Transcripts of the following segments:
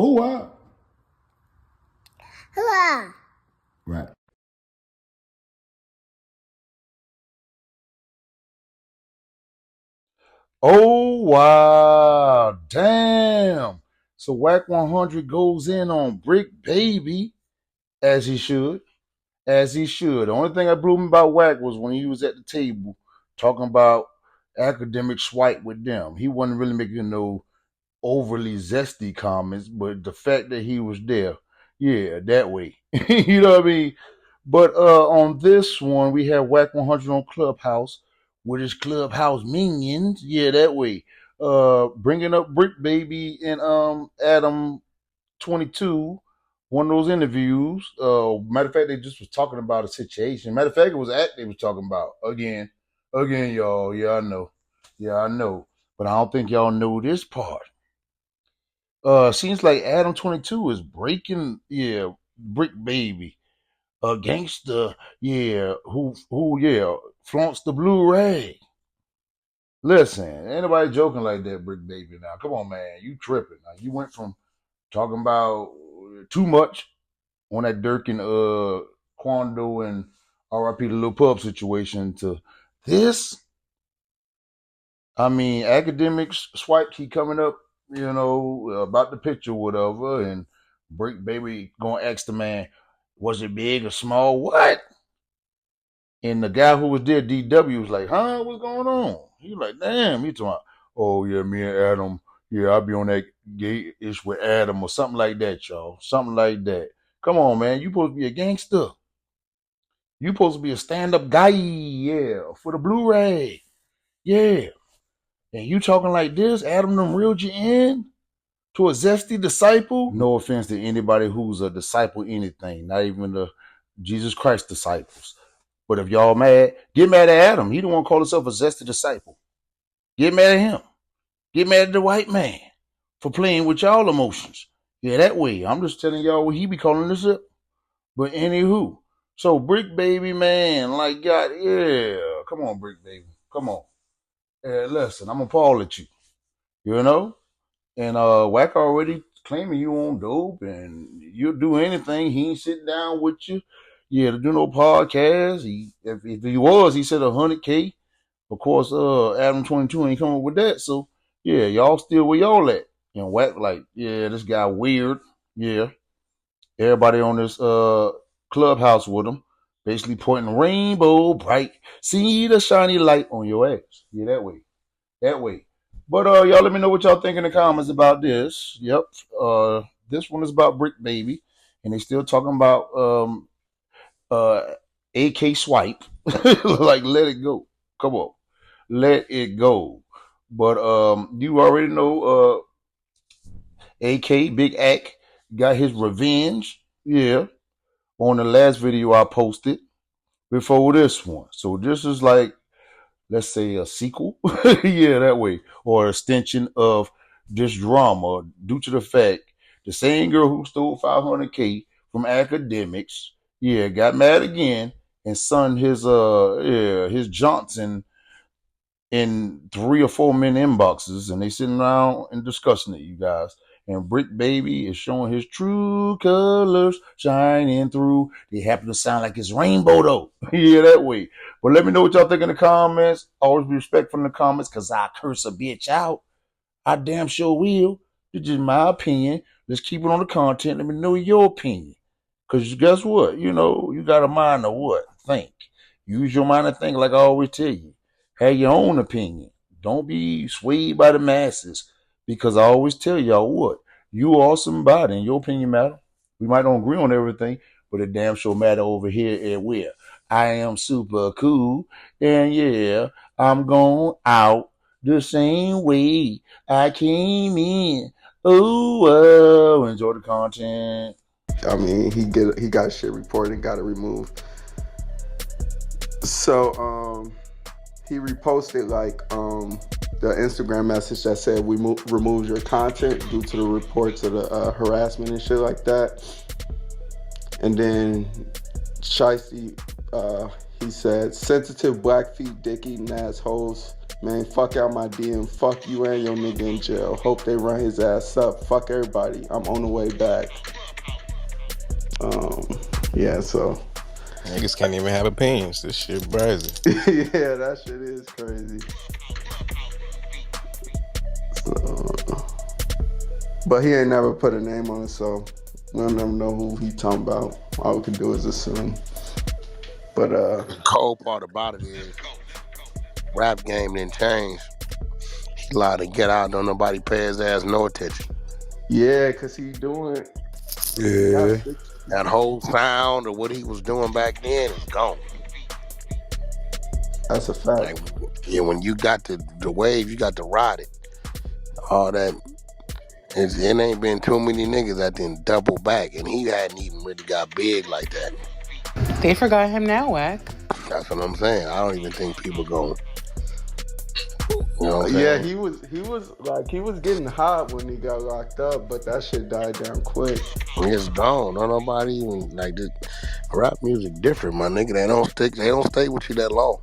Oh, wow. Hello. Right. Oh, wow. Damn. So Wack100 goes in on Bricc Baby, as he should. As he should. The only thing that blew me about Wack was when he was at the table talking about academic swipe with them. He wasn't really making no overly zesty comments, but the fact that he was there, yeah, that way. You know what I mean? But on this one, we have Wack100 on Clubhouse with his Clubhouse minions. Yeah, that way. Bringing up Bricc Baby and Adam22, one of those interviews. Matter of fact, they just was talking about a situation. Matter of fact, it was Act they was talking about again, y'all. Yeah, I know, but I don't think y'all know this part. Seems like Adam22 is breaking, yeah, Bricc Baby, a gangster, yeah, yeah, flaunts the Blu-ray. Listen, ain't nobody joking like that, Bricc Baby. Now, come on, man, you tripping. Now, you went from talking about too much on that Dirk and Quando and R.I.P. the Little Pub situation to this. I mean, academics swipe keep coming up, about the picture, whatever, and Bricc Baby gonna ask the man, was it big or small? What? And the guy who was there, DW, was like, huh, what's going on? He was like, damn, he talking about, oh yeah, me and Adam, yeah, I'll be on that gay ish with Adam or something like that, y'all. Something like that. Come on, man. You supposed to be a gangster. You supposed to be a stand-up guy, yeah, for the Blu-ray. Yeah. And you talking like this, Adam done reeled you in to a zesty disciple? No offense to anybody who's a disciple anything, not even the Jesus Christ disciples. But if y'all mad, get mad at Adam. He don't want to call himself a zesty disciple. Get mad at him. Get mad at the white man for playing with y'all emotions. Yeah, that way. I'm just telling y'all what he be calling this up. But anywho, so Bricc Baby, man, like God, yeah, come on, Bricc Baby, come on. Listen, I'm appalled at you, you know. And Wack already claiming you on dope, and you'll do anything. He ain't sitting down with you, yeah, to do no podcast. If he was, he said 100K. Of course, Adam22 ain't coming with that. So yeah, y'all still where y'all at. And Wack like, yeah, this guy weird. Yeah, everybody on this Clubhouse with him, basically pointing rainbow bright, see the shiny light on your ass. Yeah, that way. But y'all let me know what y'all think in the comments about this. Yep, this one is about Bricc Baby, and they still talking about uh AK swipe. Like, let it go. Come on, let it go. But you already know AK Big Ack got his revenge. Yeah, on the last video I posted before this one. So this is like, let's say, a sequel. Yeah, that way. Or extension of this drama due to the fact the same girl who stole 500K from Akademiks, yeah, got mad again and sent his Johnson in 3 or 4 men inboxes, and they sitting around and discussing it, you guys. And Bricc Baby is showing his true colors shining through. They happen to sound like it's rainbow though. Yeah, that way. But let me know what y'all think in the comments. Always be respectful in the comments, cause I curse a bitch out. I damn sure will. It's just my opinion. Let's keep it on the content. Let me know your opinion. Cause guess what? You got a mind to what? Think. Use your mind to think, like I always tell you. Have your own opinion. Don't be swayed by the masses. Because I always tell y'all what, you are somebody and your opinion matter. We might don't agree on everything, but it damn sure matter over here and where. I am super cool, and yeah, I'm going out the same way I came in. Oh, enjoy the content. I mean, he got shit reported and got it removed. So he reposted the Instagram message that said we removed your content due to the reports of the harassment and shit like that. And then Shiesty, he said, sensitive black feet dick eating assholes Man, fuck out my DM. Fuck you and your nigga in jail. Hope they run his ass up. Fuck everybody. I'm on the way back. Yeah, so. Niggas can't even have opinions. This shit crazy. Yeah, that shit is crazy. So, but he ain't never put a name on it, so we'll never know who he talking about. All we can do is assume. But the cold part about it is rap game didn't change. He allowed to get out, don't nobody pay his ass no attention. Yeah, cause he doing that whole sound of what he was doing back then is gone. That's a fact. Like, yeah, when you got the wave, you got to ride it. All that. It ain't been too many niggas that didn't double back, and he hadn't even really got big like that. They forgot him now, Wack. That's what I'm saying. I don't even think people go. You know what I'm saying? He was getting hot when he got locked up, but that shit died down quick. It's gone. Don't nobody even like this. Rap music different, my nigga. They don't stay with you that long.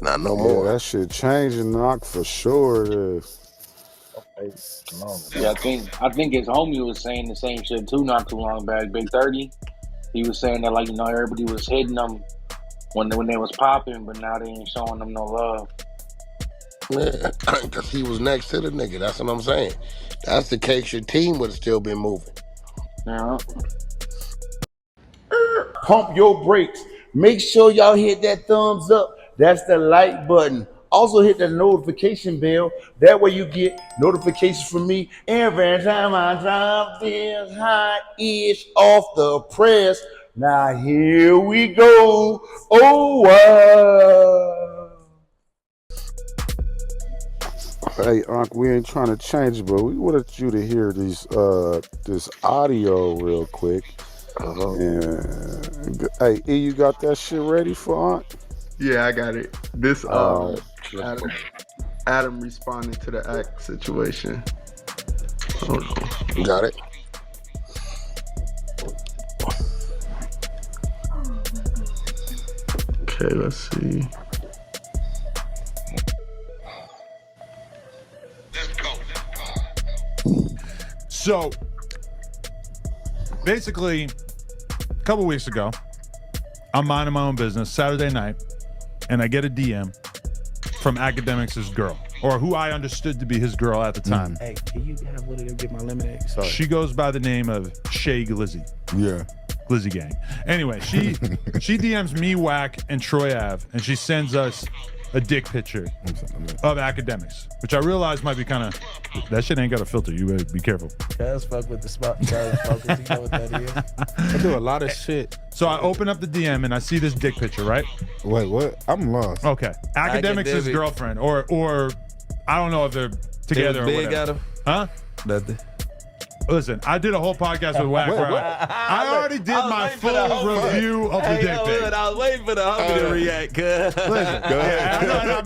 Not no more. That shit changing, knock for sure. It is. Yeah, I think his homie was saying the same shit too not too long back. Big 30, he was saying that everybody was hitting them when they was popping, but now they ain't showing them no love. Yeah, because he was next to the nigga. That's what I'm saying. That's the case. Your team would have still been moving. Yeah. Pump your brakes. Make sure y'all hit that thumbs up. That's the like button. Also hit the notification bell. That way you get notifications from me every time I drop this hot-ish off the press. Now here we go. Oh, Hey, Unc, we ain't trying to change it, but we wanted you to hear this audio real quick. Hey, E, you got that shit ready for Unc? Yeah, I got it. This Adam responding to the act situation. Hold on. You got it? Okay, let's see. So, basically, a couple weeks ago, I'm minding my own business, Saturday night, and I get a DM from Akademiks' girl, or who I understood to be his girl at the time. Hey, can you have one of them get my lemonade? Sorry. She goes by the name of Shay Glizzy. Yeah. Glizzy Gang. Anyway, she DMs me, Wack, and Troy Ave, and she sends us a dick picture of Akademiks, which I realize might be kind of, that shit ain't got a filter. You better be careful. Cuz fuck with the spot. You know what that is? I do a lot of shit. So I open up the DM and I see this dick picture, right? Wait, what? I'm lost. Okay. Akademiks' girlfriend, or I don't know if they're together or whatever. Adam? Huh? Nothing. Listen, I did a whole podcast with Wack. I already did my full review of the dick pic. I was waiting for the homie to react, cuz. Listen, go ahead.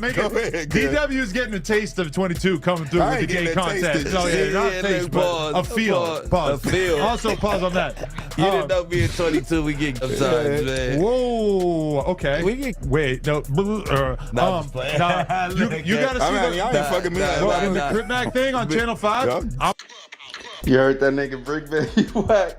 DW is getting a taste of 22 coming through with the gay content. So not taste, but a feel. Pause. Also pause on that. You didn't know me at 22 we get sometimes, man. Whoa, okay. Wait, no. You gotta see y'all ain't fucking me up. The Crip Mac thing on Channel 5. You heard that nigga Bricc Baby Wack?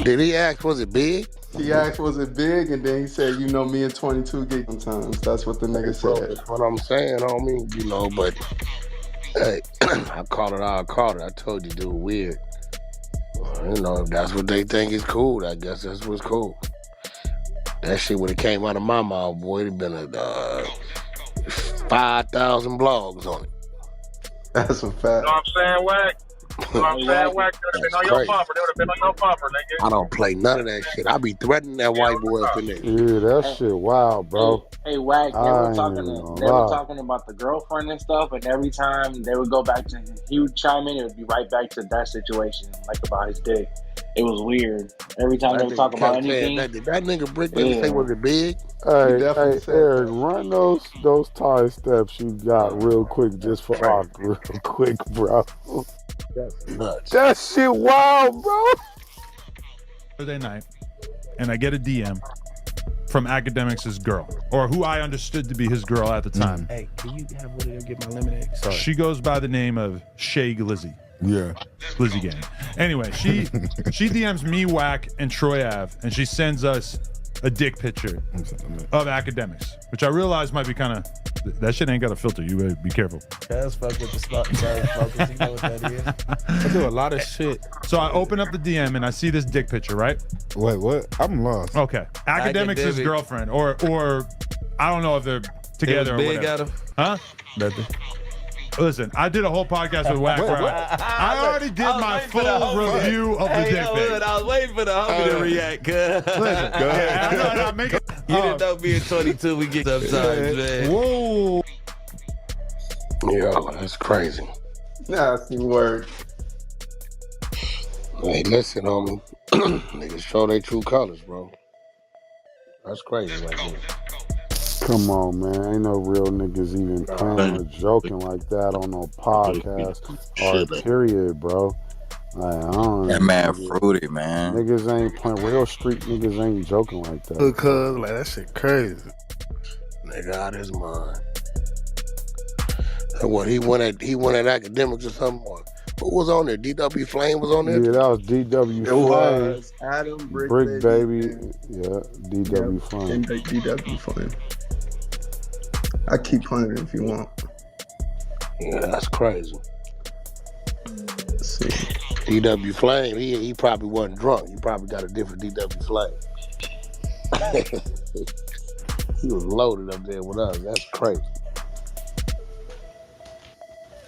Did he ask, was it big? He asked, was it big? And then he said, you know, me and 22 get sometimes. That's what the nigga said. That's what I'm saying, homie. But hey, I called it. I told you, dude, weird. If that's what they think is cool, I guess that's what's cool. That shit would have came out of my mouth, boy. It'd been 5,000 blogs on it. That's a fact. You know what I'm saying, Wack? You know what I'm saying, Wack? They would have been on your bumper. They would have been on your bumper, nigga. I don't play none of that shit. I be threatening that white boy up in there. Yeah, that shit wild, bro. Hey, Wack, they were talking about the girlfriend and stuff, and every time they would go back to, he would chime in, it would be right back to that situation, like about his dick. It was weird. Every time they would talk about anything. Did that nigga Bricc Baby say was it big? Hey, Eric, run those tie steps you got real quick just for Ark, real quick, bro. That's nuts. That shit wild, bro. Thursday night, and I get a DM from Akademiks' girl, or who I understood to be his girl at the time. Hey, can you have one of them get my lemonade? Sorry. She goes by the name of Shay Glizzy. Yeah. Glizzy Gang. Anyway, she DMs me, Wack, and Troy Ave, and she sends us a dick picture of Akademiks, which I realize might be kind of, that shit ain't got a filter. You better be careful. Cuz fuck with the smokers. You know what that is? I do a lot of shit. So I open up the DM and I see this dick picture, right? Wait, what? I'm lost. Okay. Akademiks' girlfriend, or I don't know if they're together or big whatever. at him? Huh? Nothing. Listen, I did a whole podcast with Wack. I already did my full review of the dick pic. I was waiting for the homie to react, cuz. Listen, go ahead. You didn't know me at 22 we get sometimes, man. Whoa. Yo, that's crazy. Nasty word. Hey, listen, homie. Niggas show their true colors, bro. That's crazy right there. Come on, man. Ain't no real niggas even playing or joking like that on no podcast or period, bro. Like, I don't know. That man fruity, man. Niggas ain't playing. Real street niggas ain't joking like that. Because, like, that shit crazy. Nigga out his mind. And what, he went at Akademiks or something? Or who was on there? DW Flame was on there? Yeah, that was DW It Flame. was Adam, Bricc Baby. Yeah, DW Flame. And DW Flame. I keep playing it if you want. Yeah, that's crazy. Let's see. DW Flame, he probably wasn't drunk. He probably got a different DW Flame. He was loaded up there with us. That's crazy.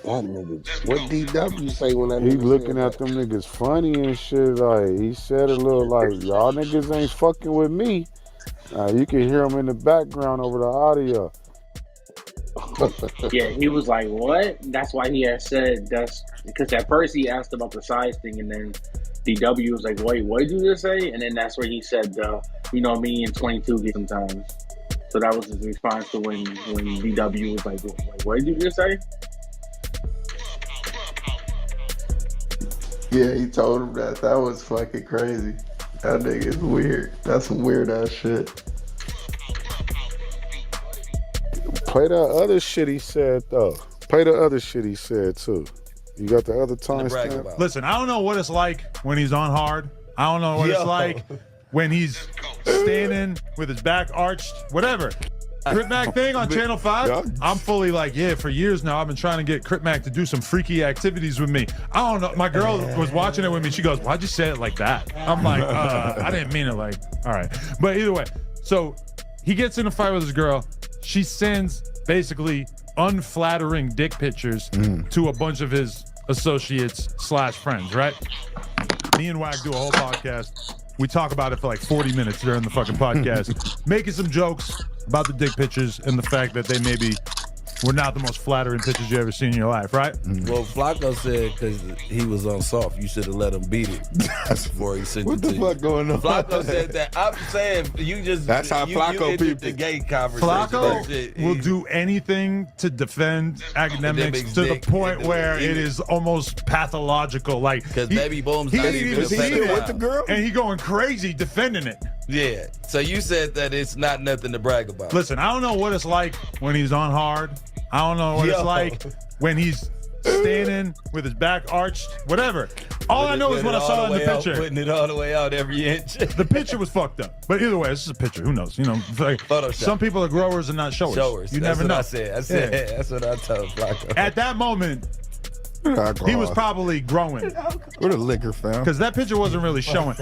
That nigga, what DW say when that He nigga looking at them niggas funny and shit. Like, he said a little like, y'all niggas ain't fucking with me. You can hear him in the background over the audio. Yeah, he was like, what? That's why he had said that's because at first he asked about the size thing, and then DW was like, wait, what did you just say? And then that's where he said, you know, me and 22 get sometimes. So that was his response to when DW was like, what did you just say? Yeah, he told him that. That was fucking crazy. That nigga is weird. That's some weird ass shit. Play that other shit he said, though. Play the other shit he said, too. You got the other timestamp? Listen, I don't know what it's like when he's on hard. I don't know what it's like when he's standing with his back arched, whatever. Crip Mac thing on Channel 5, I'm fully like, yeah, for years now, I've been trying to get Crip Mac to do some freaky activities with me. I don't know. My girl was watching it with me. She goes, why'd you say it like that? I'm like, I didn't mean it like, all right. But either way, so he gets in a fight with his girl. She sends basically unflattering dick pictures to a bunch of his associates / friends, right? Me and Wack do a whole podcast. We talk about it for like 40 minutes during the fucking podcast, making some jokes about the dick pictures and the fact that they maybe were not the most flattering pictures you ever seen in your life, right? Well, Flacco said because he was on soft, you should have let him beat it before he sent What it the to you. fuck going on? Flacco said that. I'm saying you just That's how Flacco you people. the gay conversation. Flacco will do anything to defend Akademiks to the dick point and where it is almost pathological. Like, because Baby Boom's he not didn't even even see defending it with the girl, and he going crazy defending it. Yeah. So you said that it's not nothing to brag about. Listen, I don't know what it's like when he's on hard. I don't know what it's like when he's standing with his back arched, whatever. All I know is what I saw in the picture. Putting it all the way out every inch. The picture was fucked up. But either way, this is a picture. Who knows? You know, like, some people are growers and not showers. You never know. That's what I said. That's what I told Flacco. At that moment, he was probably growing. What a liquor, fam. Because that picture wasn't really showing.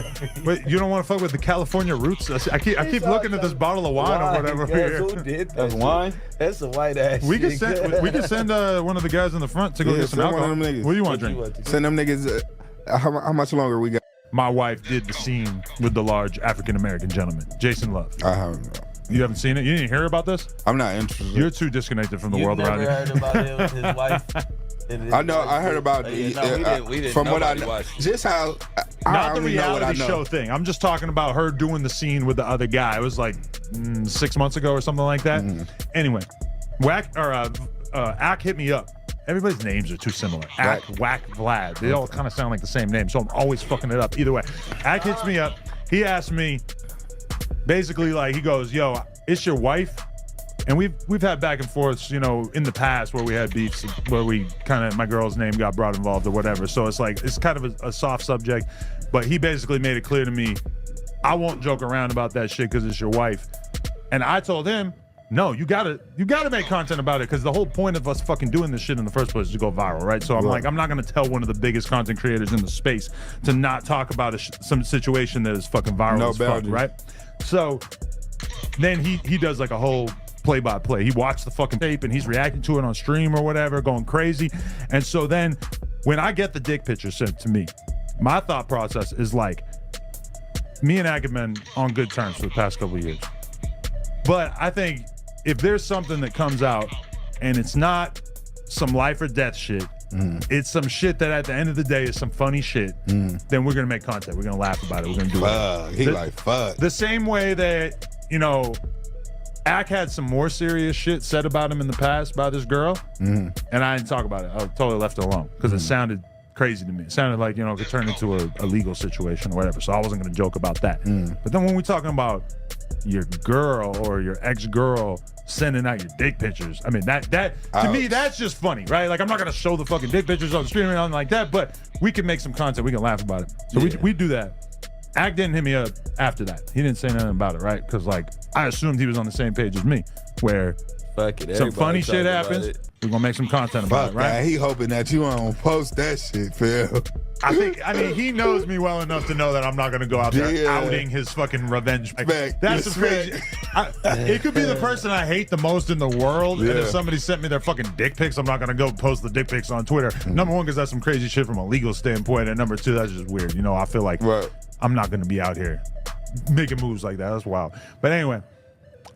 But you don't want to fuck with the California roots? I keep looking at this bottle of wine or whatever here. Who did that? That's wine? That's a white ass We can shit. send one of the guys in the front to go get some alcohol. What do you want to drink? Send them niggas. How much longer we got? My wife did the scene with the large African-American gentleman, Jason Love. I haven't. You haven't seen it? You didn't hear about this? I'm not interested. You're too disconnected from the world around you. Heard about it with his wife? I know. I heard about we didn't. From what I Nobody know, watched it. just how Not the only know what I reality know. show thing. I'm just talking about her doing the scene with the other guy. It was like 6 months ago or something like that. Anyway, Ak hit me up. Everybody's names are too similar. Ak, Wack, Vlad. They all kind of sound like the same name, so I'm always fucking it up. Either way, Ak hits me up. He asked me, basically like he goes, yo, it's your wife. And we've had back and forths, you know, in the past where we had beefs where we kind of, my girl's name got brought involved or whatever. So it's like, it's kind of a soft subject, but he basically made it clear to me, I won't joke around about that shit because it's your wife. And I told him, no, you gotta make content about it because the whole point of us fucking doing this shit in the first place is to go viral, right? So I'm like, I'm not gonna tell one of the biggest content creators in the space to not talk about some situation that is fucking viral as fuck, right? So then he does like a whole play-by-play. He watched the fucking tape and he's reacting to it on stream or whatever, going crazy. And so then when I get the dick picture sent to me, my thought process is like, me and Ak have been on good terms for the past couple of years. But I think if there's something that comes out and it's not some life or death shit, it's some shit that at the end of the day is some funny shit, then we're gonna make content. We're gonna laugh about it. We're gonna do it. Fuck. The same way that, you know, Ak had some more serious shit said about him in the past by this girl, and I didn't talk about it. I totally left it alone because it sounded crazy to me. It sounded like, you know, it could turn into a legal situation or whatever. So I wasn't gonna joke about that. But then when we're talking about your girl or your ex-girl sending out your dick pictures, I mean, that to me, that's just funny, right? Like, I'm not gonna show the fucking dick pictures on the stream or anything like that, but we can make some content. We can laugh about it. So we do that. Ak didn't hit me up after that. He didn't say nothing about it, right? Because like, I assumed he was on the same page as me, where some funny shit happens, we're gonna make some content about it, right? Man, he hoping that you don't post that shit, Phil. I mean, he knows me well enough to know that I'm not gonna go out there outing his fucking revenge. Like, that's the crazy. It could be the person I hate the most in the world, and if somebody sent me their fucking dick pics, I'm not gonna go post the dick pics on Twitter. Number one, because that's some crazy shit from a legal standpoint, and number two, that's just weird. You know, I feel like I'm not gonna be out here making moves like that. That's wild. But anyway,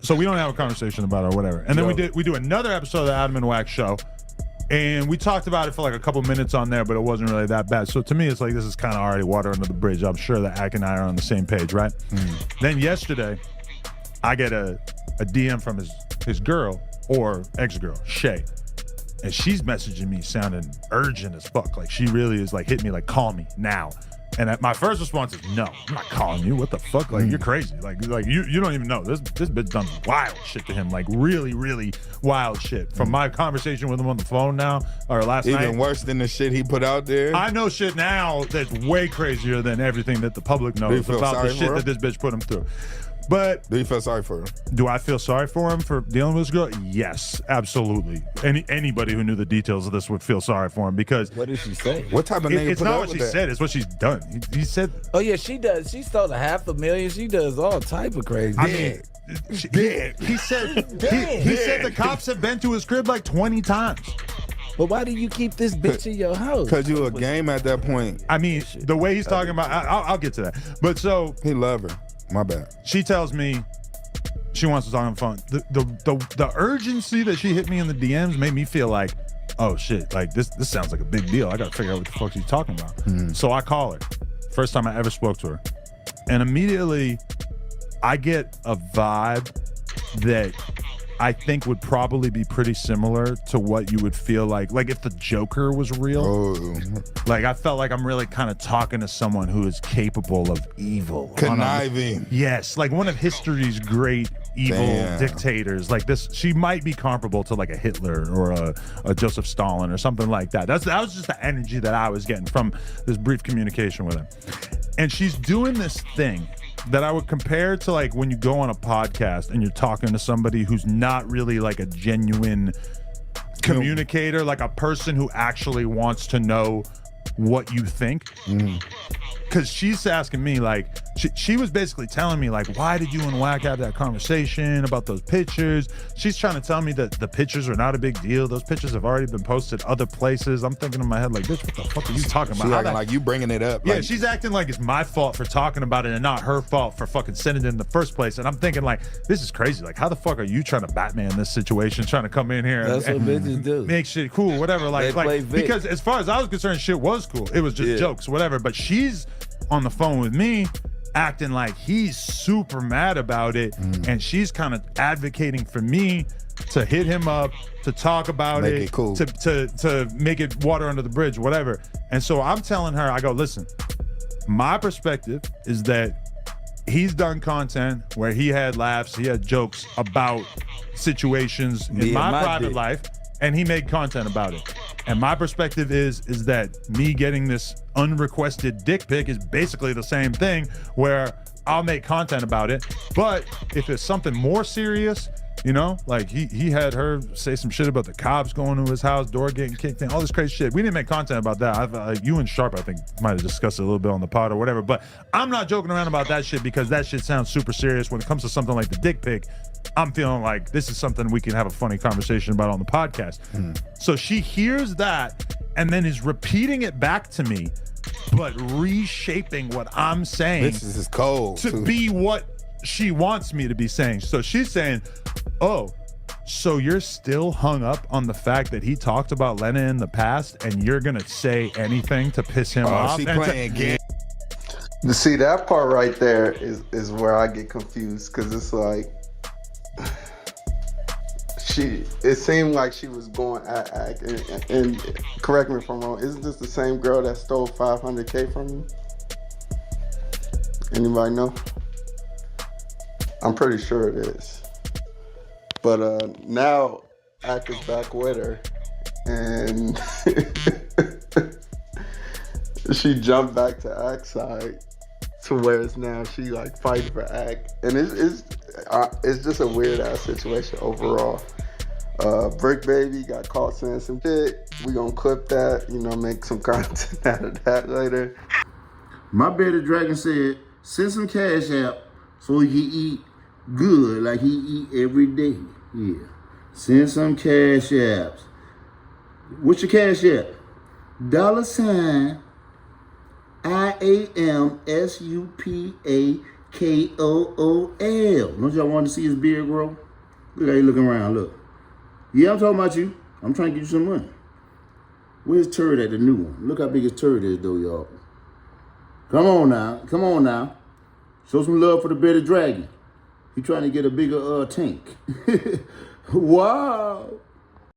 so we don't have a conversation about it or whatever. And then we do another episode of the Adam and Wack show. And we talked about it for like a couple minutes on there, but it wasn't really that bad. So to me, it's like, this is kind of already water under the bridge. I'm sure that Ak and I are on the same page, right? Then yesterday, I get a DM from his girl or ex-girl, Shay. And she's messaging me sounding urgent as fuck. Like, she really is like, hit me, like, call me now. And my first response is, no, I'm not calling you. What the fuck? Like, you're crazy. Like you don't even know. This bitch done wild shit to him. Like, really, really wild shit. From my conversation with him on the phone now, or last night. Even worse than the shit he put out there. I know shit now that's way crazier than everything that the public knows about the shit that this bitch put him through. But do you feel sorry for him? Do I feel sorry for him for dealing with this girl? Yes, absolutely. Anybody who knew the details of this would feel sorry for him, because what did she say? What type of nigga it's not what she said, it's what she's done. He said, oh yeah, she does. She stole $500,000. She does all type of crazy. I mean, he said the cops have been to his crib like 20 times. But why do you keep this bitch in your house? Because you a game at that point. I mean, the way he's talking about, I'll get to that. But so he love her. My bad. She tells me she wants to talk on the phone. The urgency that she hit me in the DMs made me feel like, oh shit, like this sounds like a big deal. I gotta figure out what the fuck she's talking about. So I call her. First time I ever spoke to her. And immediately I get a vibe that I think would probably be pretty similar to what you would feel like if the Joker was real. Oh. Like, I felt like I'm really kind of talking to someone who is capable of evil. Conniving. Yes, like one of history's great evil dictators. Like this, she might be comparable to like a Hitler or a Joseph Stalin or something like that. That was just the energy that I was getting from this brief communication with her. And she's doing this thing that I would compare to like when you go on a podcast and you're talking to somebody who's not really like a genuine communicator, like a person who actually wants to know what you think. Because she's asking me, like, she was basically telling me, like, why did you and Wack have that conversation about those pictures? She's trying to tell me that the pictures are not a big deal. Those pictures have already been posted other places. I'm thinking in my head, like, bitch, what the fuck are you talking about? She's acting like you bringing it up. Yeah, like, she's acting like it's my fault for talking about it and not her fault for fucking sending it in the first place. And I'm thinking, like, this is crazy. Like, how the fuck are you trying to Batman this situation, trying to come in here That's and what bitches do. Make shit cool, whatever. Like because as far as I was concerned, shit was cool. It was just jokes, whatever. But she's on the phone with me acting like he's super mad about it, and she's kind of advocating for me to hit him up, to talk about make it cool, to make it water under the bridge, whatever. And so I'm telling her, I go, listen, my perspective is that he's done content where he had laughs, he had jokes about situations in my private life, and he made content about it. And my perspective is that me getting this unrequested dick pic is basically the same thing, where I'll make content about it. But if it's something more serious, you know, like he had her say some shit about the cops going to his house, door getting kicked in, all this crazy shit. We didn't make content about that. You and Sharp, I think, might have discussed it a little bit on the pod or whatever. But I'm not joking around about that shit because that shit sounds super serious. When it comes to something like the dick pic, I'm feeling like this is something we can have a funny conversation about on the podcast. So she hears that and then is repeating it back to me, but reshaping what I'm saying. This is cold to be what she wants me to be saying. So she's saying, oh, so you're still hung up on the fact that he talked about Lena in the past and you're gonna say anything to piss him off? She playing game. To see, that part right there is where I get confused, because it's like it seemed like she was going at Ak, and correct me if I'm wrong, isn't this the same girl that stole $500K from you? Anybody know? I'm pretty sure it is. But now Ak is back with her, and she jumped back to Ak's side, to where it's now she like fighting for Ak, and it's just a weird ass situation overall. Bricc Baby got caught saying some shit. We gonna clip that, make some content out of that later. My bearded dragon said, send some cash out so he can eat good like he eat every day. Yeah. Send some cash apps. What's your cash app? $IAMSUPAKOOL. Don't y'all want to see his beard grow? Look how he looking around, look. Yeah, I'm talking about you. I'm trying to get you some money. Where's turd at, the new one? Look how big his turd is though, y'all. Come on now. Show some love for the bearded dragon. He trying to get a bigger tank. Wow.